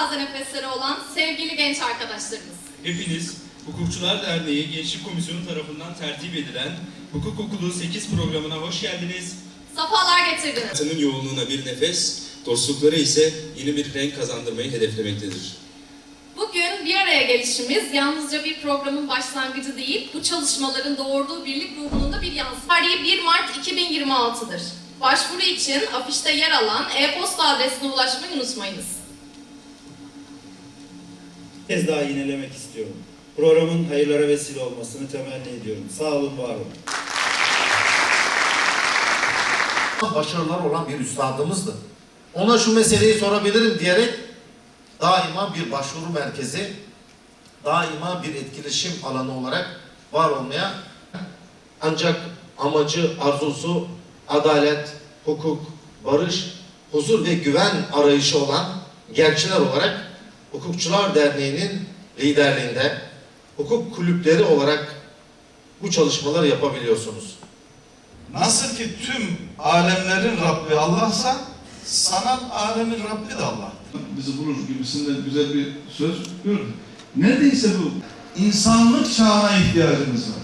taze nefesleri olan sevgili genç arkadaşlarımız. Hepiniz Hukukçular Derneği Gençlik Komisyonu tarafından tertip edilen Hukuk Okulu 8 programına hoş geldiniz. Safalar getirdiniz. Hayatının yoğunluğuna bir nefes, dostlukları ise yeni bir renk kazandırmayı hedeflemektedir. Bugün bir araya gelişimiz yalnızca bir programın başlangıcı değil, bu çalışmaların doğurduğu birlik ruhunun da bir yansıması. Tarihi 1 Mart 2026'dır. Başvuru için afişte yer alan e-posta adresine ulaşmayı unutmayınız. Bir kez daha yinelemek istiyorum. Programın hayırlara vesile olmasını temenni ediyorum. Sağ olun, var olun. Başarılar olan bir üstadımızdı. Ona şu meseleyi sorabilirim diyerek daima bir başvuru merkezi, daima bir etkileşim alanı olarak var olmaya, ancak amacı, arzusu adalet, hukuk, barış, huzur ve güven arayışı olan gençler olarak Hukukçular Derneği'nin liderliğinde hukuk kulüpleri olarak bu çalışmaları yapabiliyorsunuz. Nasıl ki tüm alemlerin Rabbi Allah'sa, sanat alemin Rabbi de Allah. Bizi bulur gibisinden güzel bir söz gördüm. Neredeyse bu insanlık çağına ihtiyacımız var.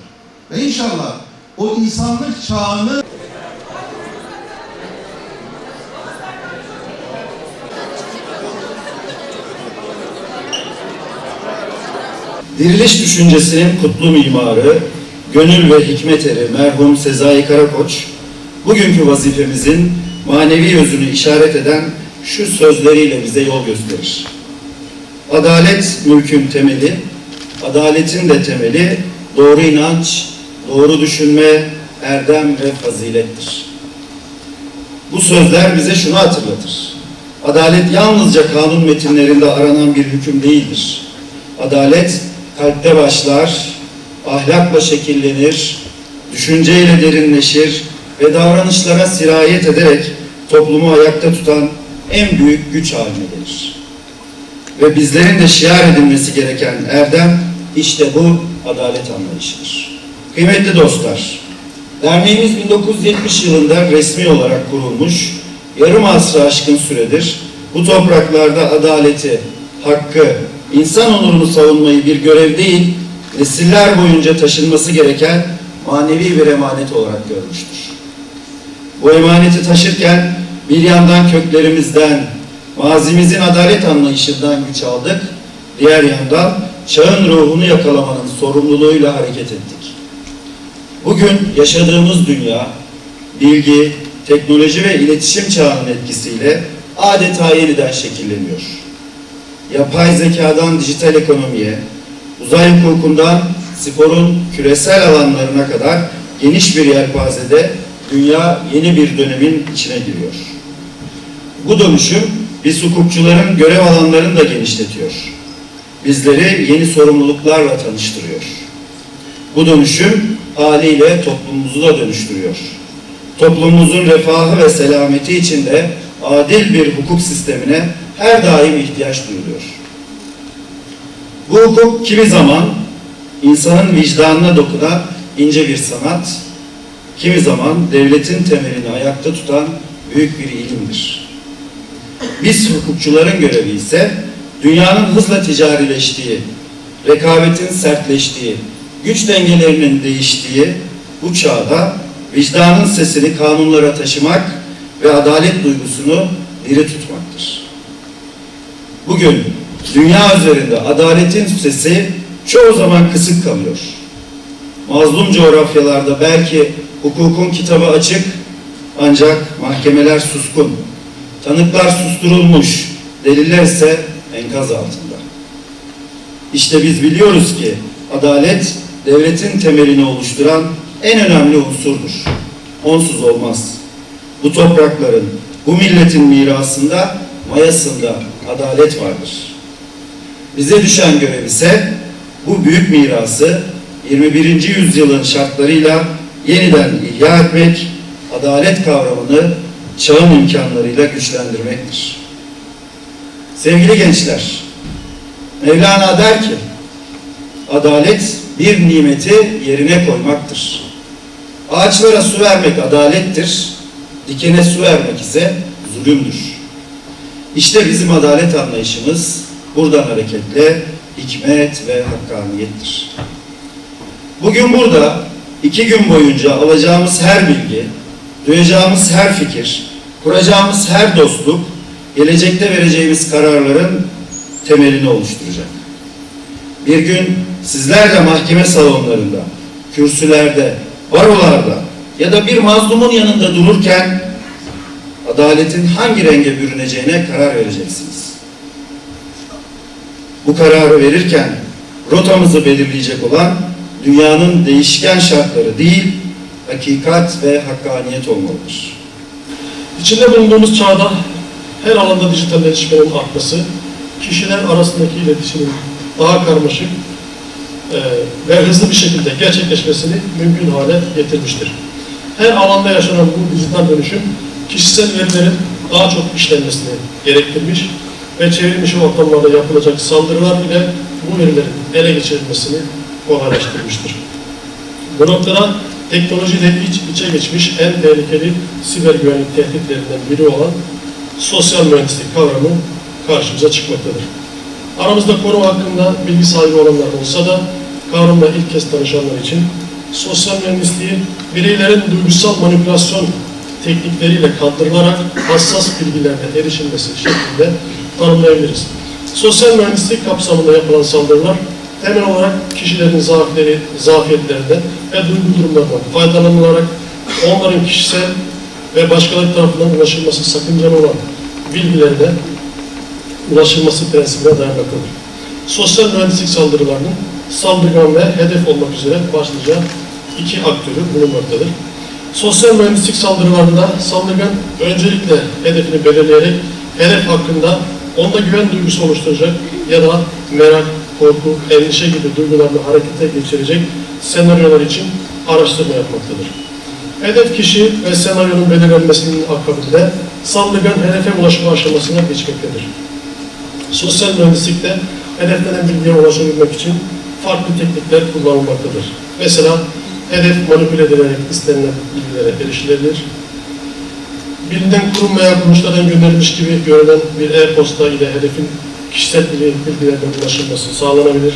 Ve inşallah o insanlık çağını Diriliş düşüncesinin kutlu mimarı, gönül ve hikmet eri merhum Sezai Karakoç, bugünkü vazifemizin manevi özünü işaret eden şu sözleriyle bize yol gösterir. Adalet mülkün temeli, adaletin de temeli doğru inanç, doğru düşünme, erdem ve fazilettir. Bu sözler bize şunu hatırlatır. Adalet yalnızca kanun metinlerinde aranan bir hüküm değildir. Adalet kalpte başlar, ahlakla şekillenir, düşünceyle derinleşir ve davranışlara sirayet ederek toplumu ayakta tutan en büyük güç haline gelir. Ve bizlerin de şiar edilmesi gereken erdem işte bu adalet anlayışıdır. Kıymetli dostlar, derneğimiz 1970 yılında resmi olarak kurulmuş, yarım asrı aşkın süredir bu topraklarda adaleti, hakkı, İnsan onurunu savunmayı bir görev değil, nesiller boyunca taşınması gereken manevi bir emanet olarak görmüştür. Bu emaneti taşırken bir yandan köklerimizden, mazimizin adalet anlayışından güç aldık, diğer yandan çağın ruhunu yakalamanın sorumluluğuyla hareket ettik. Bugün yaşadığımız dünya, bilgi, teknoloji ve iletişim çağının etkisiyle adeta yeniden şekilleniyor. Yapay zekadan dijital ekonomiye, uzay hukukundan sporun küresel alanlarına kadar geniş bir yelpazede dünya yeni bir dönemin içine giriyor. Bu dönüşüm biz hukukçuların görev alanlarını da genişletiyor. Bizleri yeni sorumluluklarla tanıştırıyor. Bu dönüşüm haliyle toplumumuzu da dönüştürüyor. Toplumumuzun refahı ve selameti için de adil bir hukuk sistemine her daim ihtiyaç duyuluyor. Bu hukuk kimi zaman insanın vicdanına dokunan ince bir sanat, kimi zaman devletin temelini ayakta tutan büyük bir ilimdir. Biz hukukçuların görevi ise dünyanın hızla ticarileştiği, rekabetin sertleştiği, güç dengelerinin değiştiği bu çağda vicdanın sesini kanunlara taşımak ve adalet duygusunu diri tutmaktır. Bugün dünya üzerinde adaletin sesi çoğu zaman kısık kalıyor. Mazlum coğrafyalarda belki hukukun kitabı açık, ancak mahkemeler suskun, tanıklar susturulmuş, deliller ise enkaz altında. İşte biz biliyoruz ki adalet devletin temelini oluşturan en önemli unsurdur. Onsuz olmaz. Bu toprakların, bu milletin mirasında, mayasında adalet vardır. Bize düşen görev ise bu büyük mirası 21. yüzyılın şartlarıyla yeniden ihya etmek, adalet kavramını çağın imkanlarıyla güçlendirmektir. Sevgili gençler, Mevlana der ki, adalet bir nimeti yerine koymaktır. Ağaçlara su vermek adalettir, dikene su vermek ise zulümdür. İşte bizim adalet anlayışımız buradan hareketle hikmet ve hakkaniyettir. Bugün burada 2 gün boyunca alacağımız her bilgi, duyacağımız her fikir, kuracağımız her dostluk, gelecekte vereceğimiz kararların temelini oluşturacak. Bir gün sizler de mahkeme salonlarında, kürsülerde, barolarda ya da bir mazlumun yanında dururken adaletin hangi renge bürüneceğine karar vereceksiniz. Bu kararı verirken rotamızı belirleyecek olan dünyanın değişken şartları değil, hakikat ve hakkaniyet olmalıdır. İçinde bulunduğumuz çağda her alanda dijitalleşmenin artması, kişiler arasındaki iletişimin daha karmaşık ve hızlı bir şekilde gerçekleşmesini mümkün hale getirmiştir. Her alanda yaşanan bu dijital dönüşüm, kişisel verilerin daha çok işlenmesini gerektirmiş ve çevrilmiş ortamlarda yapılacak saldırılar ile bu verilerin ele geçirilmesini kolaylaştırmıştır. Bu noktada teknolojiyle iç içe geçmiş en tehlikeli siber güvenlik tehditlerinden biri olan sosyal mühendislik kavramı karşımıza çıkmaktadır. Aramızda konu hakkında bilgi sahibi olanlar olsa da kavramla ilk kez tanışanlar için sosyal mühendisliği bireylerin duygusal manipülasyon teknikleriyle kandırılarak hassas bilgilerine erişilmesi şeklinde tanımlayabiliriz. Sosyal mühendislik kapsamında yapılan saldırılar temel olarak kişilerin zafiyetlerinden ve duygu durumlarından faydalanılarak onların kişisel ve başkaları tarafından ulaşılması sakıncalı olan bilgilerine ulaşılması prensibine dayanmaktadır. Sosyal mühendislik saldırılarının saldırgan ve hedef olmak üzere başlıca 2 aktörü bulunmaktadır. Sosyal mühendislik saldırılarında saldırgan öncelikle hedefini belirleyerek hedef hakkında onda güven duygusu oluşturacak ya da merak, korku, endişe gibi duygularını harekete geçirecek senaryolar için araştırma yapmaktadır. Hedef kişi ve senaryonun belirlenmesinin akabinde saldırgan hedefe ulaşma aşamasına geçmektedir. Sosyal mühendislikte hedeflenen bilgiye ulaşabilmek için farklı teknikler kullanılmaktadır. Mesela hedef manipüle edilerek istenilen bilgilere erişilebilir. Bilinen kurum veya kuruluşlardan gönderilmiş gibi görülen bir e-posta ile hedefin kişisel bilgilerine ulaşılması sağlanabilir.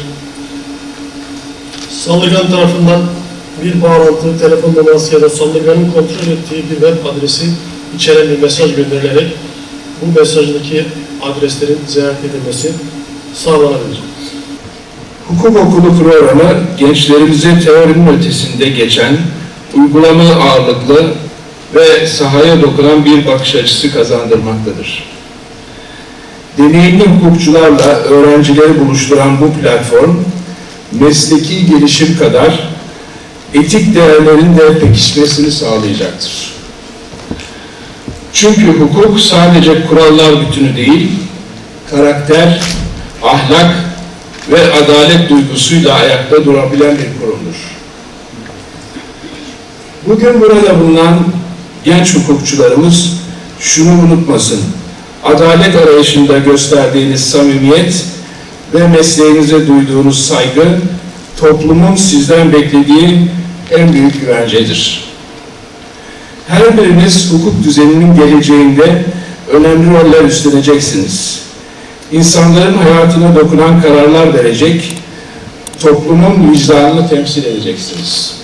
Saldırgan tarafından bir bağlantı, telefon numarası ya da saldırganın kontrol ettiği bir web adresi içeren bir mesaj gönderilerek bu mesajdaki adreslerin ziyaret edilmesi sağlanabilir. Hukuk okulu programı gençlerimize teorinin ötesinde geçen, uygulama ağırlıklı ve sahaya dokunan bir bakış açısı kazandırmaktadır. Deneyimli hukukçularla öğrencileri buluşturan bu platform, mesleki gelişim kadar etik değerlerin de pekişmesini sağlayacaktır. Çünkü hukuk sadece kurallar bütünü değil, karakter, ahlak ve adalet duygusuyla ayakta durabilen bir kurumdur. Bugün burada bulunan genç hukukçularımız şunu unutmasın: adalet arayışında gösterdiğiniz samimiyet ve mesleğinize duyduğunuz saygı, toplumun sizden beklediği en büyük güvencedir. Her biriniz hukuk düzeninin geleceğinde önemli roller üstleneceksiniz. İnsanların hayatına dokunan kararlar verecek, toplumun vicdanını temsil edeceksiniz.